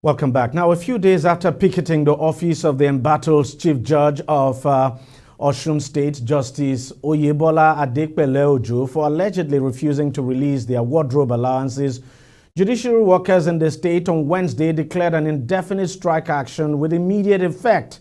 Welcome back. Now, a few days after picketing the office of the embattled Chief Judge of Osun State, Justice Oyebola Adekpele-Ojo, for allegedly refusing to release their wardrobe allowances, judiciary workers in the state on Wednesday declared an indefinite strike action with immediate effect.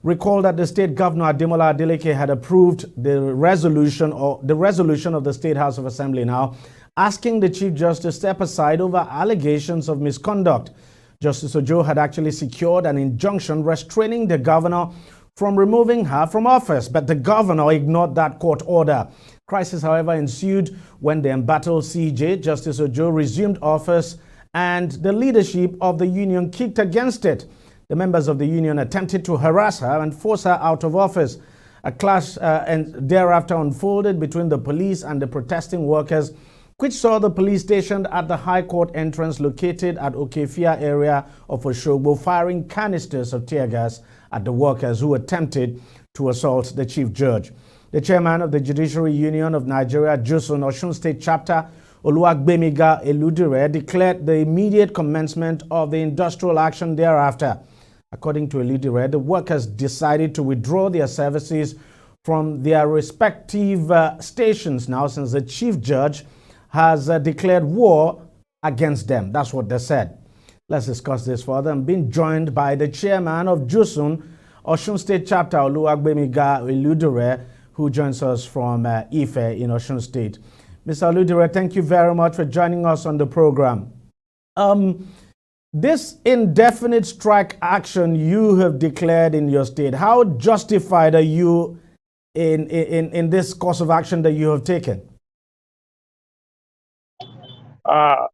Recall that the state governor Ademola Adeleke had approved the resolution of the State House of Assembly now, asking the Chief Judge to step aside over allegations of misconduct. Justice Ojo had actually secured an injunction restraining the governor from removing her from office, but the governor ignored that court order. Crisis, however, ensued when the embattled CJ, Justice Ojo, resumed office and the leadership of the union kicked against it. The members of the union attempted to harass her and force her out of office. A clash and thereafter unfolded between the police and the protesting workers, which saw the police stationed at the High Court entrance located at Okefia area of Osogbo firing canisters of tear gas at the workers who attempted to assault the Chief Judge. The chairman of the Judiciary Union of Nigeria, Osun State Chapter, Oluwagbemiga Eludire, declared the immediate commencement of the industrial action thereafter. According to Eludire, the workers decided to withdraw their services from their respective stations now since the Chief Judge has declared war against them. That's what they said. Let's discuss this further. I'm being joined by the chairman of Osun State Chapter, Oluwagbemiga Eludire, who joins us from Ife in Osun State. Mr. Eludire, thank you very much for joining us on the program. This indefinite strike action you have declared in your state, how justified are you in this course of action that you have taken?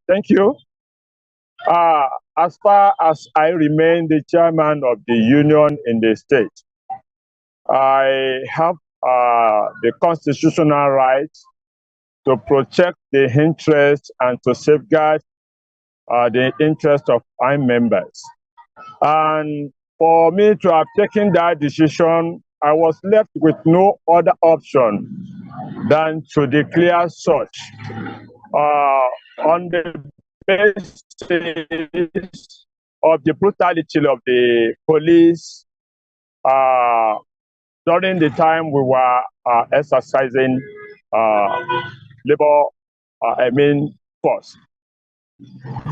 Thank you. As far as I remain the chairman of the union in the state, I have the constitutional right to protect the interests and to safeguard the interest of my members. And for me to have taken that decision, I was left with no other option than to declare such. On the basis of the brutality of the police during the time we were exercising labor, force.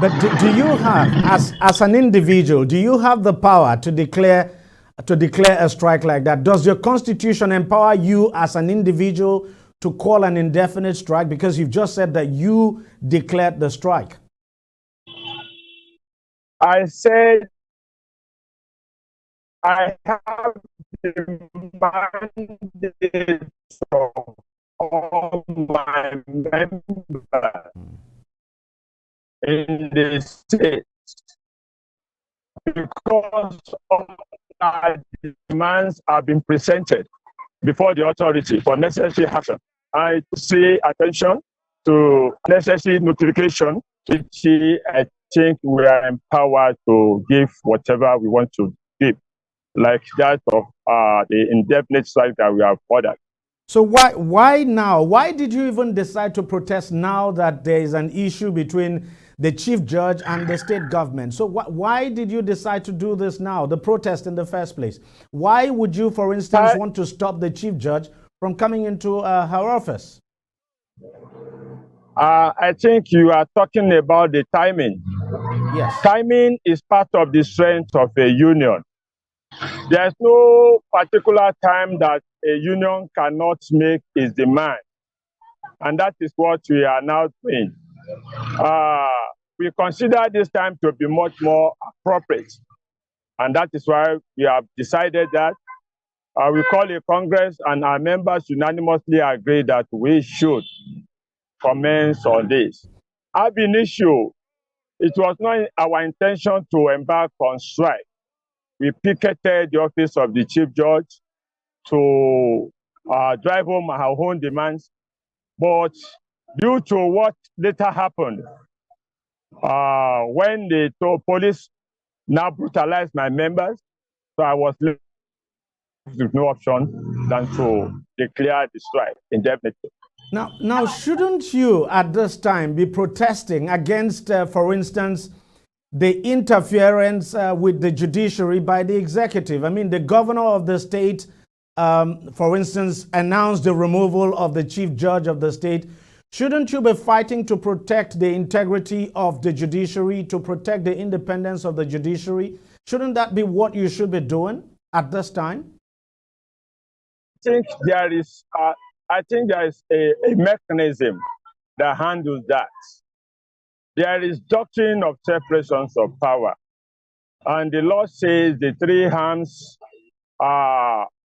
But do you have, as an individual, do you have the power to declare a strike like that? Does your constitution empower you as an individual to call an indefinite strike, because you've just said that you declared the strike? I said I have the mandate from all my members in the state because all our demands have been presented before the authority for necessary action. I pay attention to necessary notification, which I think we are empowered to give whatever we want to give, like that of the indefinite strike that we have ordered. So why now? Why did you even decide to protest now that there is an issue between the Chief Judge and the state government? So why did you decide to do this now, the protest in the first place? Why would you, for instance, want to stop the Chief Judge from coming into her office? I think you are talking about the timing. Yes. Timing is part of the strength of a union. There's no particular time that a union cannot make its demand. And that is what we are now doing. We consider this time to be much more appropriate. And that is why we have decided that we call a Congress and our members unanimously agree that we should commence on this. Ab initio, it was not our intention to embark on strike. We picketed the office of the Chief Judge to drive home our own demands. But due to what later happened, when the police now brutalized my members, so I was left with no option than to declare the strike indefinitely. Now, shouldn't you at this time be protesting against, for instance, the interference with the judiciary by the executive. I mean, the governor of the state, for instance, announced the removal of the chief judge of the state. Shouldn't you be fighting to protect the integrity of the judiciary, to protect the independence of the judiciary? Shouldn't that be what you should be doing at this time? I think there is a mechanism that handles that. There is doctrine of separations of power, and the law says the three arms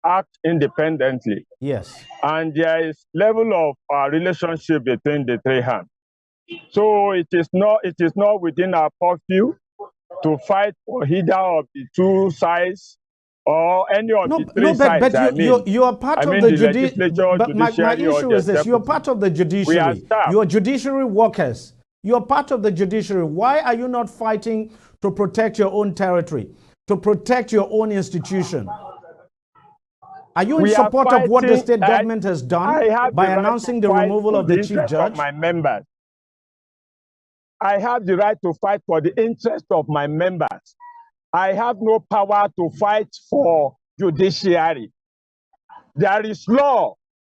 act independently. Yes. And there is level of relationship between the three arms. So it is not within our purview to fight for either of the two sides or any of the three sides. But you are part of the judiciary. But my issue is this: you are part of the judiciary. You are judiciary workers. You are part of the judiciary. Why are you not fighting to protect your own territory, to protect your own institution? Are you in support of what the state government has done by announcing the removal of the chief judge? My members. I have the right to fight for the interest of my members. I have no power to fight for judiciary. There is law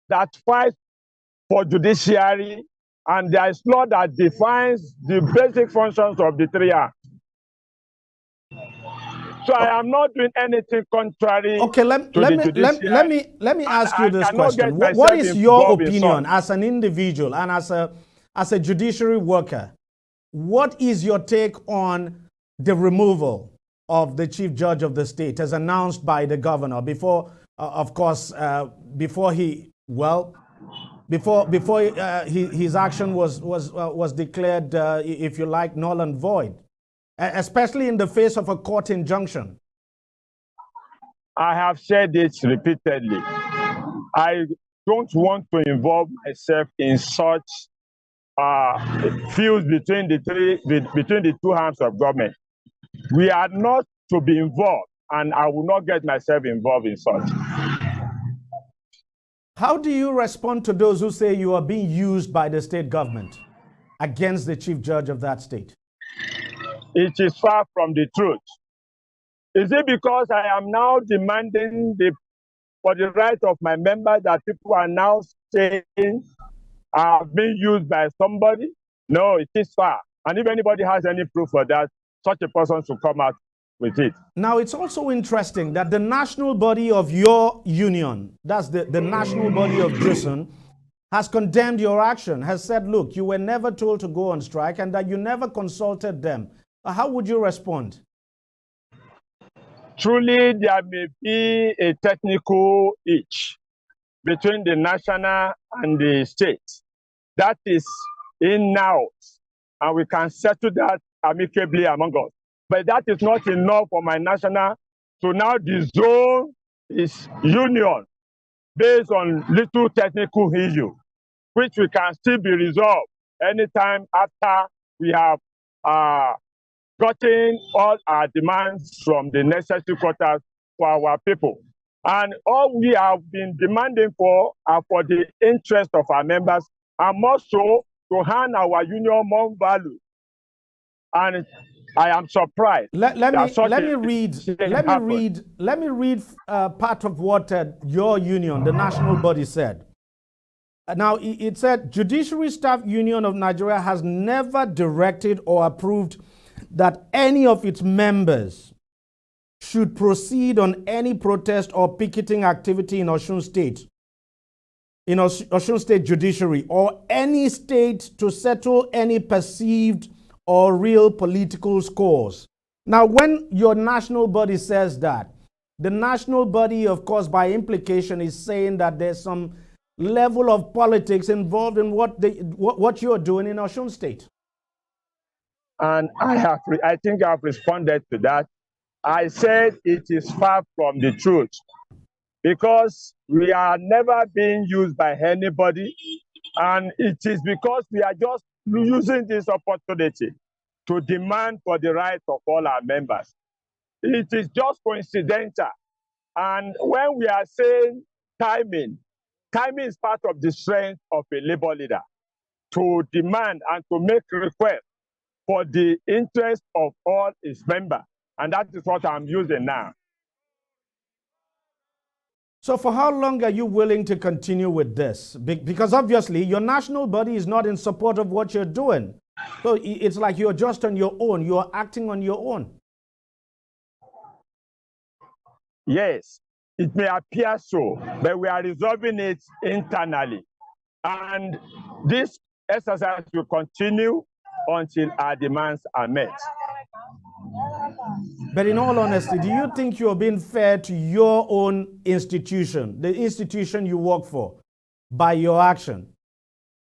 that fights for judiciary, and there is law that defines the basic functions of the three arms. So I am not doing anything contrary. Okay, let me ask you this question. What is your opinion as an individual and as a judiciary worker? What is your take on the removal of the chief judge of the state as announced by the governor before his action was declared, if you like, null and void, especially in the face of a court injunction? I have said it repeatedly. I don't want to involve myself in such feuds between the two arms of government. We are not to be involved, and I will not get myself involved in such. How do you respond to those who say you are being used by the state government against the chief judge of that state? It is far from the truth. Is it because I am now demanding for the right of my members that people are now saying are being used by somebody? No, it is far. And if anybody has any proof for that, such a person should come out with it. Now, it's also interesting that the national body of your union, that's the national body of Osun, has condemned your action, has said, look, you were never told to go on strike and that you never consulted them. How would you respond? Truly, there may be a technical hitch between the national and the state. That is in-house, and we can settle that amicably among us. But that is not enough for my national to now disown his union based on little technical issue, which we can still be resolved anytime after we have gotten all our demands from the necessary quarters for our people. And all we have been demanding for are for the interest of our members, and more so to hand our union more value. And I am surprised. Let me read part of what your union, the national body, said. Now, it said, Judiciary Staff Union of Nigeria has never directed or approved that any of its members should proceed on any protest or picketing activity in Osun State, Osun State Judiciary, or any state to settle any perceived or real political scores. Now, when your national body says that, the national body, of course, by implication, is saying that there's some level of politics involved in what you're doing in Osun State. And I think I've responded to that. I said it is far from the truth, because we are never being used by anybody, and it is because we are just using this opportunity to demand for the rights of all our members. It is just coincidental. And when we are saying timing is part of the strength of a labor leader, to demand and to make requests for the interest of all its members. And that is what I'm using now. So for how long are you willing to continue with this? Because obviously your national body is not in support of what you're doing. So it's like you're just on your own. You're acting on your own. Yes, it may appear so, but we are resolving it internally. And this exercise will continue until our demands are met. But in all honesty, do you think you're being fair to your own institution, the institution you work for, by your action?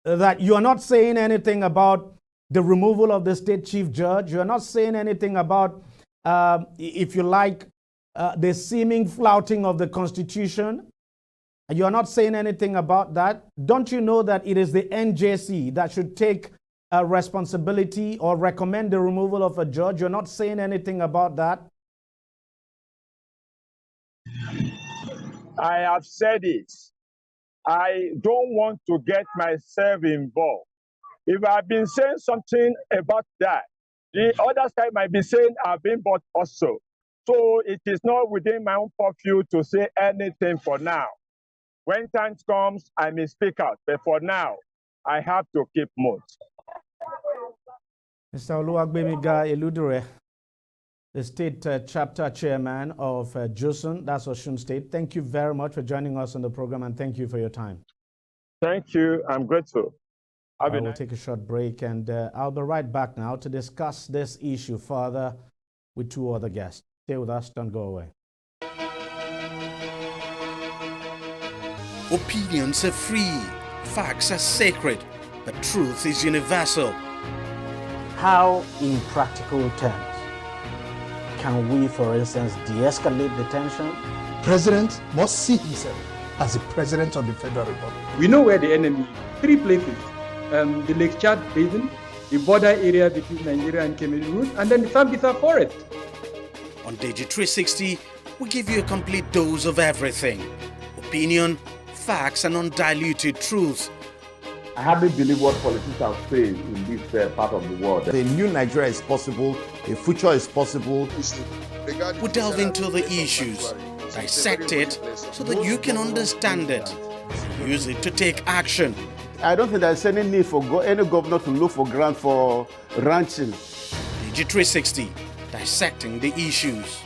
That you're not saying anything about the removal of the state chief judge, you're not saying anything about, if you like, the seeming flouting of the Constitution. You're not saying anything about that. Don't you know that it is the NJC that should take responsibility or recommend the removal of a judge? You're not saying anything about that. I have said it. I don't want to get myself involved. If I've been saying something about that, the other side might be saying I've been bought also. So it is not within my own purview to say anything for now. When time comes, I may speak out. But for now, I have to keep mute. Mr. Oluwagbemiga Eludure, the state chapter chairman of Osun, that's Osun State. Thank you very much for joining us on the program, and thank you for your time. Thank you. I'm grateful. I will take a short break, and I'll be right back now to discuss this issue further with two other guests. Stay with us, don't go away. Opinions are free, facts are sacred, but truth is universal. How, in practical terms, can we, for instance, de-escalate the tension? President must see himself as the president of the Federal Republic. We know where the enemy is. 3 places. The Lake Chad Basin, the border area between Nigeria and Cameroon, and then the Sambisa Forest. On Deji360, we give you a complete dose of everything. Opinion, facts, and undiluted truth. I hardly believe what politicians say in this part of the world. A new Nigeria is possible, a future is possible. We delve into the issues, dissect it so that you can understand it, and use it to take action. I don't think there's any need for any governor to look for grant for ranching. Deji360, dissecting the issues.